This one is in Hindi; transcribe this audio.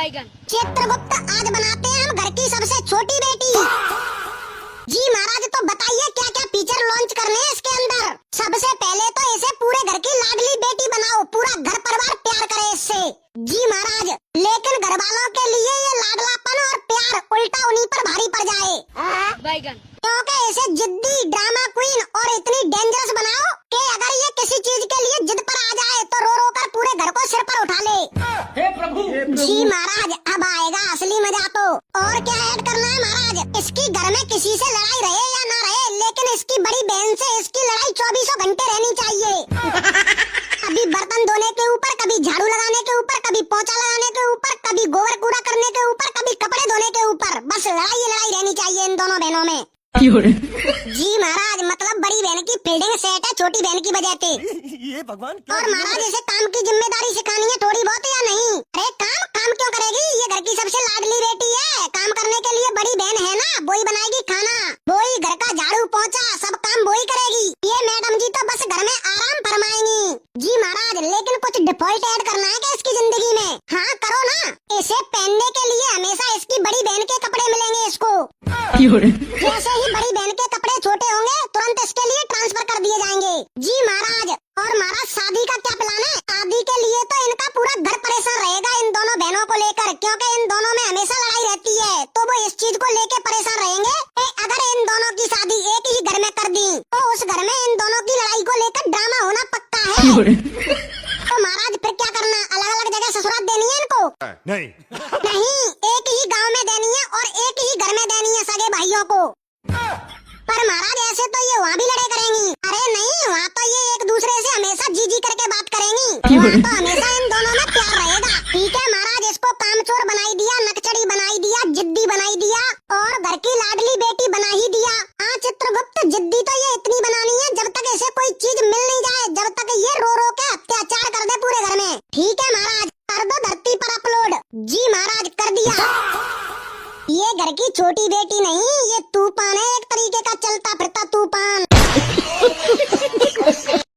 बैगन। चित्रगुप्त, आज बनाते हैं हम घर की सबसे छोटी बेटी। जी महाराज, तो बताइए क्या क्या फीचर लॉन्च करने हैं इसके अंदर। सबसे पहले तो इसे पूरे घर की लाडली बेटी बनाओ, पूरा घर परिवार प्यार करे इससे। जी महाराज, लेकिन घर वालों के लिए ये लाडलापन और प्यार उल्टा उन्हीं पर भारी पड़ जाए बैगन। क्योंकि इसे जिद्दी, ड्रामा क्वीन और इतनी डेंजरस बनाओ कि अगर ये किसी चीज के लिए जिद पर आ जाए तो रो रो कर पूरे घर को सिर पर उठा ले। हे प्रभु। जी महाराज, अब आएगा असली मजा तो। और क्या ऐड करना है महाराज? इसकी घर में किसी से लड़ाई रहे या ना रहे, लेकिन इसकी बड़ी बहन से इसकी लड़ाई 24 घंटे रहनी चाहिए। कभी बर्तन धोने के ऊपर, कभी झाड़ू लगाने के ऊपर, कभी पोछा लगाने के ऊपर, कभी गोबर कूड़ा करने के ऊपर, कभी कपड़े धोने के ऊपर, बस लड़ाई लड़ाई रहनी चाहिए इन दोनों बहनों में। जी महाराज, मतलब बड़ी बहन की फील्डिंग सेट है छोटी बहन की वजह से। ये भगवान। और महाराज, इसे काम की जिम्मेदारी सिखानी है थोड़ी बहुत या नहीं? अरे काम काम क्यों करेगी, ये घर की सबसे लाडली बेटी है। काम करने के लिए बड़ी बहन है ना, वही बनाएगी खाना, वही घर का झाड़ू पोछा सब काम वही करेगी। ये मैडम जी तो बस घर में आराम फरमाएंगी। जी महाराज, लेकिन कुछ डिफॉल्ट ऐड करना है क्या इसकी जिंदगी में? हाँ करो ना। इसे पहनने के लिए हमेशा इसकी बड़ी बहन के कपड़े मिलेंगे इसको। जैसे ही बड़ी बहन के कपड़े छोटे होंगे तुरंत इसके लिए ट्रांसफर कर दिए जाएंगे। जी महाराज, और महाराज शादी का क्या प्लान है? शादी के लिए तो इनका पूरा घर परेशान रहेगा इन दोनों बहनों को लेकर, क्योंकि इन दोनों में हमेशा लड़ाई रहती है, तो वो इस चीज को लेकर परेशान रहेंगे कि अगर इन दोनों की शादी एक ही घर में कर दी तो उस घर में इन दोनों की लड़ाई को लेकर ड्रामा होना पक्का है। तो महाराज फिर क्या करना? अलग अलग जगह ससुराल देनी है इनको? नहीं, एक ही गांव में देनी है और एक ही घर में देनी है सगे भाइयों को। पर महाराज, ऐसे तो ये वहाँ भी लड़े करेंगी। अरे नहीं, वहाँ तो ये एक दूसरे से हमेशा जी जी करके बात करेंगी। वहाँ तो हमेशा इन दोनों में प्यार रहेगा। ठीक है महाराज, इसको कामचोर बनाई दिया, नकचड़ी बनाई दिया, जिद्दी बनाई दिया और घर की लाडली बेटी बना ही दिया। हाँ चित्रगुप्त, जिद्दी तो ये इतनी बनानी है जब तक इसे कोई चीज मिल नहीं जाए, जब तक ये रो रो के अत्याचार कर दे पूरे घर में। ठीक है महाराज, कर दो धरती पर अपलोड। जी महाराज, कर दिया। ये घर की छोटी बेटी नहीं, ये तूफान है, एक तरीके का चलता फिरता तूफान।